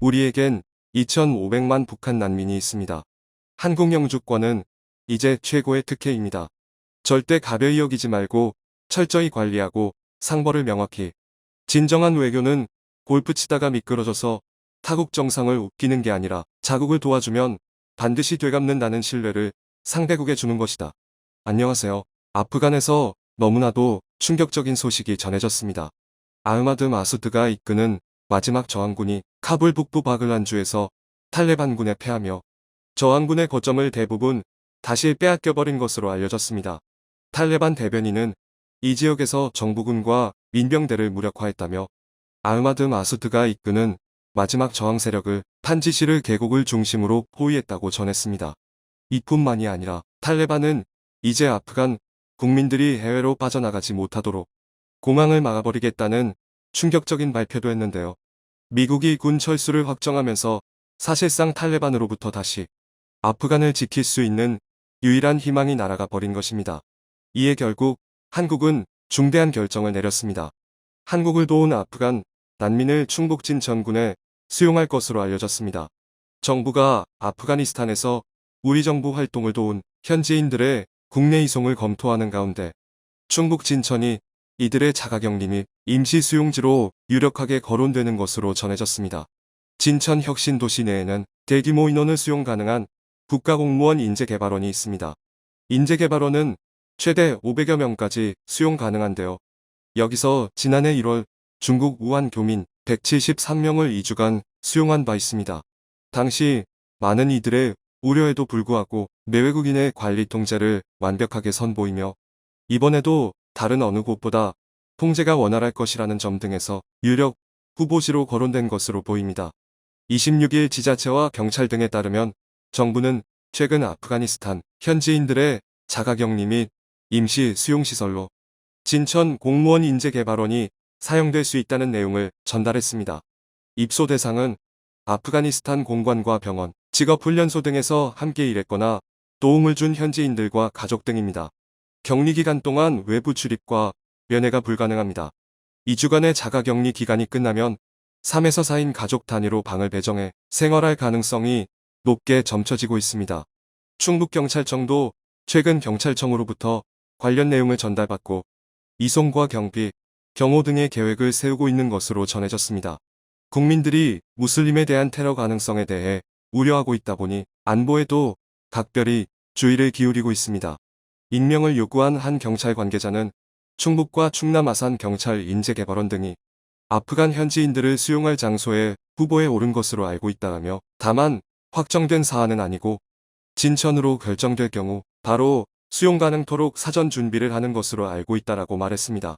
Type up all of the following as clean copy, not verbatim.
우리에겐 2,500만 북한 난민이 있습니다. 한국 영주권은 이제 최고의 특혜입니다. 절대 가벼이 여기지 말고 철저히 관리하고 상벌을 명확히. 진정한 외교는 골프 치다가 미끄러져서 타국 정상을 웃기는 게 아니라 자국을 도와주면 반드시 되갚는다는 신뢰를 상대국에 주는 것이다. 안녕하세요. 아프간에서 너무나도 충격적인 소식이 전해졌습니다. 아흐마드 마수드가 이끄는 마지막 저항군이 카불 북부 바글란주에서 탈레반군에 패하며 저항군의 거점을 대부분 다시 빼앗겨버린 것으로 알려졌습니다. 탈레반 대변인은 이 지역에서 정부군과 민병대를 무력화했다며 아흐마드 마수드가 이끄는 마지막 저항 세력을 판지시르 계곡을 중심으로 포위했다고 전했습니다. 이뿐만이 아니라 탈레반은 이제 아프간 국민들이 해외로 빠져나가지 못하도록 공항을 막아버리겠다는 충격적인 발표도 했는데요. 미국이 군 철수를 확정하면서 사실상 탈레반으로부터 다시 아프간을 지킬 수 있는 유일한 희망이 날아가 버린 것입니다. 이에 결국 한국은 중대한 결정을 내렸습니다. 한국을 도운 아프간 난민을 충북진 전군에 수용할 것으로 알려졌습니다. 정부가 아프가니스탄에서 우리 정부 활동을 도운 현지인들의 국내 이송을 검토하는 가운데 충북 진천이 이들의 자가격리 및 임시 수용지로 유력하게 거론되는 것으로 전해졌습니다. 진천 혁신도시 내에는 대규모 인원을 수용 가능한 국가공무원 인재개발원이 있습니다. 인재개발원은 최대 500여 명까지 수용 가능한데요. 여기서 지난해 1월 중국 우한 교민 173명을 2주간 수용한 바 있습니다. 당시 많은 이들의 우려에도 불구하고 내외국인의 관리 통제를 완벽하게 선보이며 이번에도 다른 어느 곳보다 통제가 원활할 것이라는 점 등에서 유력 후보지로 거론된 것으로 보입니다. 26일 지자체와 경찰 등에 따르면 정부는 최근 아프가니스탄 현지인들의 자가격리 및 임시 수용시설로 진천 공무원 인재개발원이 사용될 수 있다는 내용을 전달했습니다. 입소 대상은 아프가니스탄 공관과 병원, 직업훈련소 등에서 함께 일했거나 도움을 준 현지인들과 가족 등입니다. 격리기간 동안 외부 출입과 면회가 불가능합니다. 2주간의 자가격리 기간이 끝나면 3에서 4인 가족 단위로 방을 배정해 생활할 가능성이 높게 점쳐지고 있습니다. 충북경찰청도 최근 경찰청으로부터 관련 내용을 전달받고 이송과 경비, 경호 등의 계획을 세우고 있는 것으로 전해졌습니다. 국민들이 무슬림에 대한 테러 가능성에 대해 우려하고 있다 보니 안보에도 각별히 주의를 기울이고 있습니다. 익명을 요구한 한 경찰 관계자는 충북과 충남 아산 경찰 인재개발원 등이 아프간 현지인들을 수용할 장소에 후보에 오른 것으로 알고 있다라며 다만 확정된 사안은 아니고 진천으로 결정될 경우 바로 수용 가능토록 사전 준비를 하는 것으로 알고 있다라고 말했습니다.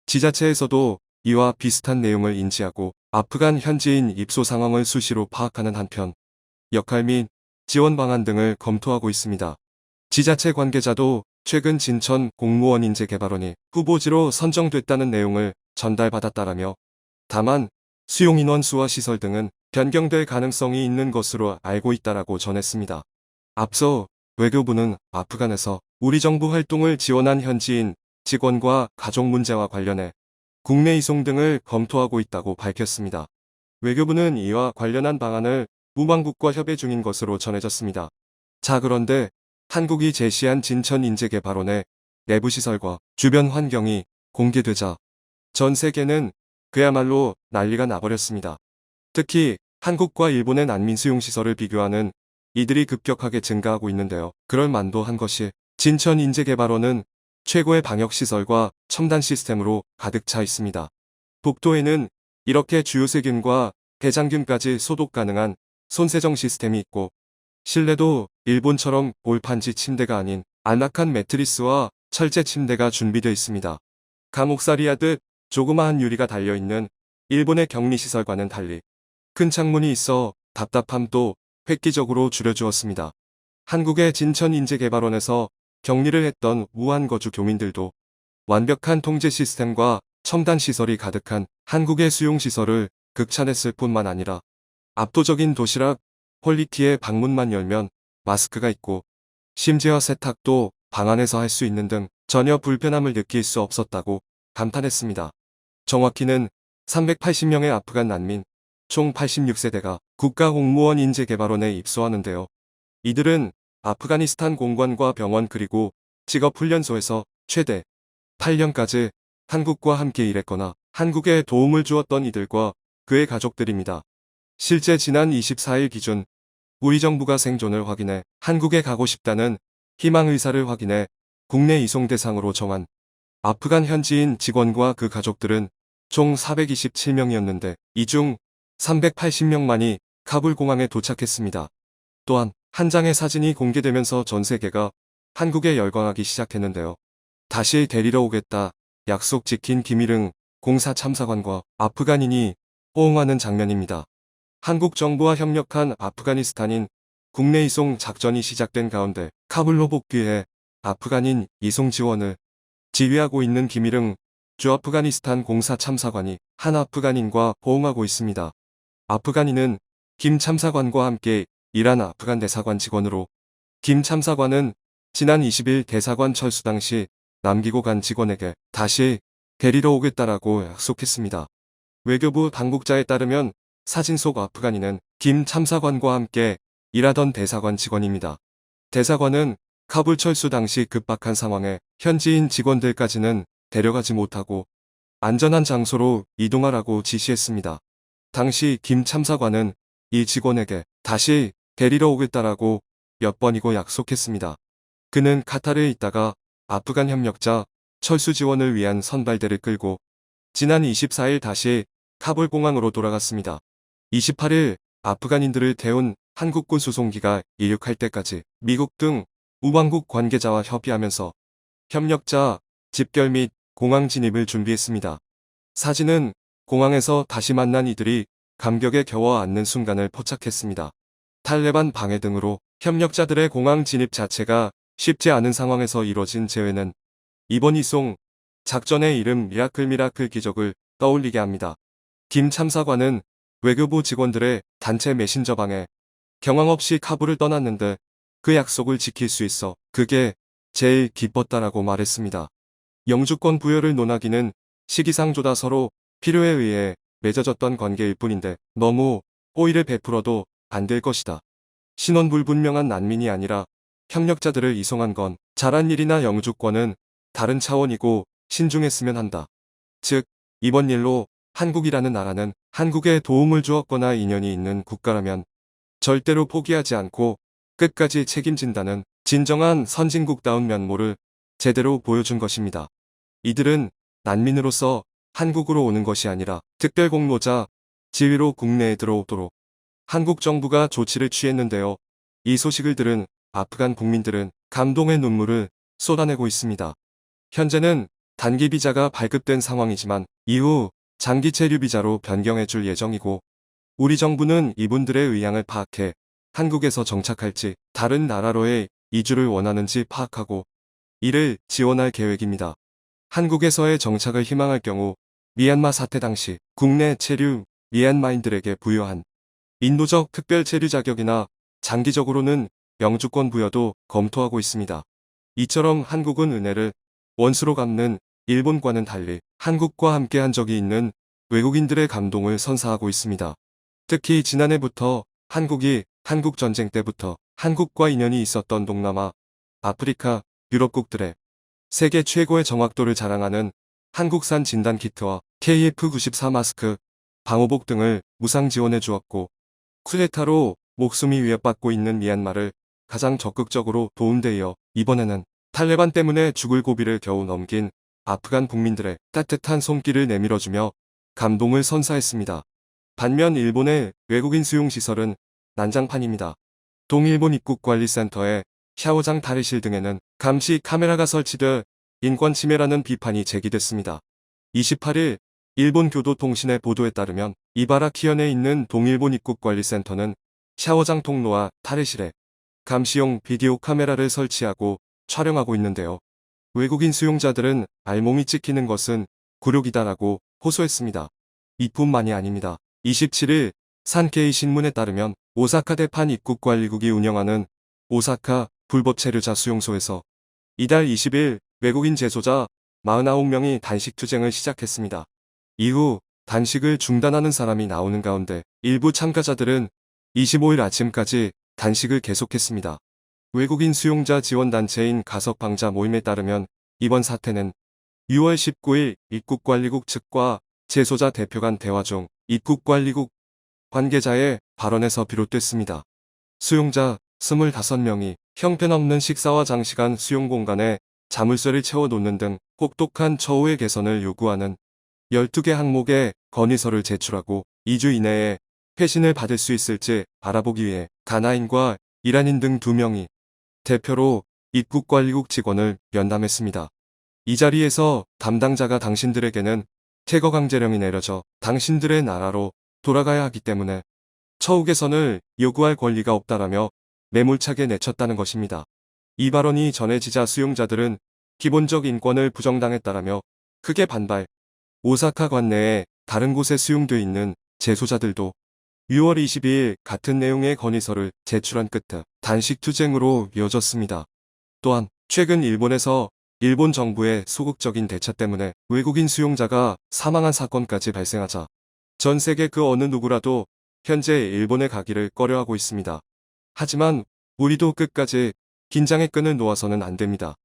지자체에서도 이와 비슷한 내용을 인지하고 아프간 현지인 입소 상황을 수시로 파악하는 한편 역할 및 지원 방안 등을 검토하고 있습니다. 지자체 관계자도 최근 진천 공무원 인재개발원이 후보지로 선정됐다는 내용을 전달받았다라며 다만 수용 인원 수와 시설 등은 변경될 가능성이 있는 것으로 알고 있다라고 전했습니다. 앞서 외교부는 아프간에서 우리 정부 활동을 지원한 현지인 직원과 가족 문제와 관련해 국내 이송 등을 검토하고 있다고 밝혔습니다. 외교부는 이와 관련한 방안을 무방국과 협의 중인 것으로 전해졌습니다. 자, 그런데 한국이 제시한 진천 인재개발원의 내부시설과 주변 환경이 공개되자 전 세계는 그야말로 난리가 나버렸습니다. 특히 한국과 일본의 난민 수용시설을 비교하는 이들이 급격하게 증가하고 있는데요. 그럴 만도 한 것이 진천 인재개발원은 최고의 방역시설과 첨단 시스템으로 가득 차 있습니다. 복도에는 이렇게 주요 세균과 대장균까지 소독 가능한 손세정 시스템이 있고 실내도 일본처럼 골판지 침대가 아닌 안락한 매트리스와 철제 침대가 준비되어 있습니다. 감옥살이 하듯 조그마한 유리가 달려있는 일본의 격리시설과는 달리 큰 창문이 있어 답답함도 획기적으로 줄여주었습니다. 한국의 진천인재개발원에서 격리를 했던 우한 거주 교민들도 완벽한 통제 시스템과 첨단 시설이 가득한 한국의 수용시설을 극찬했을 뿐만 아니라 압도적인 도시락 퀄리티의 방문만 열면 마스크가 있고 심지어 세탁도 방 안에서 할 수 있는 등 전혀 불편함을 느낄 수 없었다고 감탄했습니다. 정확히는 380명의 아프간 난민, 총 86세대가 국가공무원인재개발원에 입소하는데요. 이들은 아프가니스탄 공관과 병원 그리고 직업훈련소에서 최대 8년까지 한국과 함께 일했거나 한국에 도움을 주었던 이들과 그의 가족들입니다. 실제 지난 24일 기준 우리 정부가 생존을 확인해 한국에 가고 싶다는 희망 의사를 확인해 국내 이송 대상으로 정한 아프간 현지인 직원과 그 가족들은 총 427명이었는데 이 중 380명만이 카불 공항에 도착했습니다. 또한 한 장의 사진이 공개되면서 전 세계가 한국에 열광하기 시작했는데요. 다시 데리러 오겠다 약속 지킨 김일흥 공사 참사관과 아프간인이 호응하는 장면입니다. 한국 정부와 협력한 아프가니스탄인 국내 이송 작전이 시작된 가운데 카불로 복귀해 아프간인 이송 지원을 지휘하고 있는 김일흥 주 아프가니스탄 공사 참사관이 한 아프간인과 호응하고 있습니다. 아프간인은 김 참사관과 함께 일한 아프간 대사관 직원으로 김 참사관은 지난 20일 대사관 철수 당시 남기고 간 직원에게 다시 데리러 오겠다라고 약속했습니다. 외교부 당국자에 따르면 사진 속 아프간인은 김 참사관과 함께 일하던 대사관 직원입니다. 대사관은 카불 철수 당시 급박한 상황에 현지인 직원들까지는 데려가지 못하고 안전한 장소로 이동하라고 지시했습니다. 당시 김 참사관은 이 직원에게 다시 데리러 오겠다라고 몇 번이고 약속했습니다. 그는 카타르에 있다가 아프간 협력자 철수 지원을 위한 선발대를 끌고 지난 24일 다시 카불 공항으로 돌아갔습니다. 28일 아프간인들을 태운 한국군 수송기가 이륙할 때까지 미국 등 우방국 관계자와 협의하면서 협력자 집결 및 공항 진입을 준비했습니다. 사진은 공항에서 다시 만난 이들이 감격에 겨워 앉는 순간을 포착했습니다. 탈레반 방해 등으로 협력자들의 공항 진입 자체가 쉽지 않은 상황에서 이뤄진 재회는 이번 이송 작전의 이름 미라클 기적을 떠올리게 합니다. 김 참사관은 외교부 직원들의 단체 메신저방에 경황 없이 카불을 떠났는데 그 약속을 지킬 수 있어 그게 제일 기뻤다라고 말했습니다. 영주권 부여를 논하기는 시기상 조다 서로 필요에 의해 맺어졌던 관계일 뿐인데 너무 호의를 베풀어도 안 될 것이다. 신원불분명한 난민이 아니라 협력자들을 이송한 건 잘한 일이나 영주권은 다른 차원이고 신중했으면 한다. 즉, 이번 일로 한국이라는 나라는 한국에 도움을 주었거나 인연이 있는 국가라면 절대로 포기하지 않고 끝까지 책임진다는 진정한 선진국다운 면모를 제대로 보여준 것입니다. 이들은 난민으로서 한국으로 오는 것이 아니라 특별 공로자 지위로 국내에 들어오도록 한국 정부가 조치를 취했는데요. 이 소식을 들은 아프간 국민들은 감동의 눈물을 쏟아내고 있습니다. 현재는 단기 비자가 발급된 상황이지만 이후 장기 체류 비자로 변경해줄 예정이고 우리 정부는 이분들의 의향을 파악해 한국에서 정착할지 다른 나라로의 이주를 원하는지 파악하고 이를 지원할 계획입니다. 한국에서의 정착을 희망할 경우 미얀마 사태 당시 국내 체류 미얀마인들에게 부여한 인도적 특별 체류 자격이나 장기적으로는 영주권 부여도 검토하고 있습니다. 이처럼 한국은 은혜를 원수로 갚는 일본과는 달리 한국과 함께한 적이 있는 외국인들의 감동을 선사하고 있습니다. 특히 지난해부터 한국이 한국전쟁 때부터 한국과 인연이 있었던 동남아, 아프리카, 유럽국들의 세계 최고의 정확도를 자랑하는 한국산 진단키트와 KF94 마스크, 방호복 등을 무상 지원해 주었고 쿠데타로 목숨이 위협받고 있는 미얀마를 가장 적극적으로 도운 데 이어 이번에는 탈레반 때문에 죽을 고비를 겨우 넘긴 아프간 국민들의 따뜻한 손길을 내밀어주며 감동을 선사했습니다. 반면 일본의 외국인 수용시설은 난장판입니다. 동일본 입국관리센터의 샤오장 탈의실 등에는 감시 카메라가 설치돼 인권 침해라는 비판이 제기됐습니다. 28일 일본 교도통신의 보도에 따르면 이바라키현에 있는 동일본 입국관리센터는 샤워장 통로와 탈의실에 감시용 비디오 카메라를 설치하고 촬영하고 있는데요. 외국인 수용자들은 알몸이 찍히는 것은 굴욕이다라고 호소했습니다. 이뿐만이 아닙니다. 27일 산케이 신문에 따르면 오사카 대판 입국관리국이 운영하는 오사카 불법 체류자 수용소에서 이달 20일 외국인 재소자 49명이 단식 투쟁을 시작했습니다. 이후 단식을 중단하는 사람이 나오는 가운데 일부 참가자들은 25일 아침까지 단식을 계속했습니다. 외국인 수용자 지원단체인 가석방자 모임에 따르면 이번 사태는 6월 19일 입국관리국 측과 재소자 대표 간 대화 중 입국관리국 관계자의 발언에서 비롯됐습니다. 수용자 25명이 형편없는 식사와 장시간 수용공간에 자물쇠를 채워놓는 등 혹독한 처우의 개선을 요구하는 12개 항목의 건의서를 제출하고 2주 이내에 회신을 받을 수 있을지 알아보기 위해 가나인과 이란인 등 2명이 대표로 입국관리국 직원을 면담했습니다. 이 자리에서 담당자가 당신들에게는 퇴거 강제령이 내려져 당신들의 나라로 돌아가야 하기 때문에 처우 개선을 요구할 권리가 없다라며 매몰차게 내쳤다는 것입니다. 이 발언이 전해지자 수용자들은 기본적 인권을 부정당했다라며 크게 반발. 오사카 관내에 다른 곳에 수용돼 있는 재소자들도 6월 22일 같은 내용의 건의서를 제출한 끝에 단식 투쟁으로 이어졌습니다. 또한 최근 일본에서 일본 정부의 소극적인 대처 때문에 외국인 수용자가 사망한 사건까지 발생하자 전 세계 그 어느 누구라도 현재 일본에 가기를 꺼려하고 있습니다. 하지만 우리도 끝까지 긴장의 끈을 놓아서는 안 됩니다.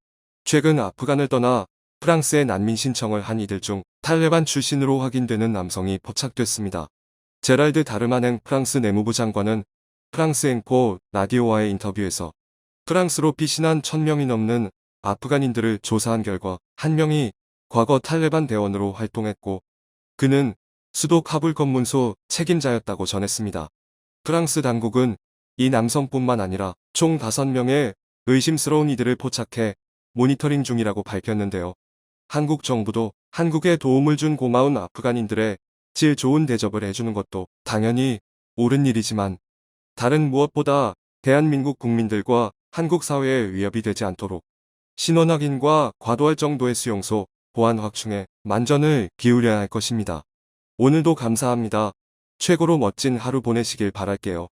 최근 아프간을 떠나 프랑스에 난민 신청을 한 이들 중 탈레반 출신으로 확인되는 남성이 포착됐습니다. 제랄드 다르마넨 프랑스 내무부 장관은 프랑스 앵포 라디오와의 인터뷰에서 프랑스로 피신한 1000명이 넘는 아프간인들을 조사한 결과 1명이 과거 탈레반 대원으로 활동했고 그는 수도 카불 검문소 책임자였다고 전했습니다. 프랑스 당국은 이 남성뿐만 아니라 총 5명의 의심스러운 이들을 포착해 모니터링 중이라고 밝혔는데요. 한국 정부도 한국에 도움을 준 고마운 아프간인들의 질 좋은 대접을 해주는 것도 당연히 옳은 일이지만 다른 무엇보다 대한민국 국민들과 한국 사회에 위협이 되지 않도록 신원 확인과 과도할 정도의 수용소 보안 확충에 만전을 기울여야 할 것입니다. 오늘도 감사합니다. 최고로 멋진 하루 보내시길 바랄게요.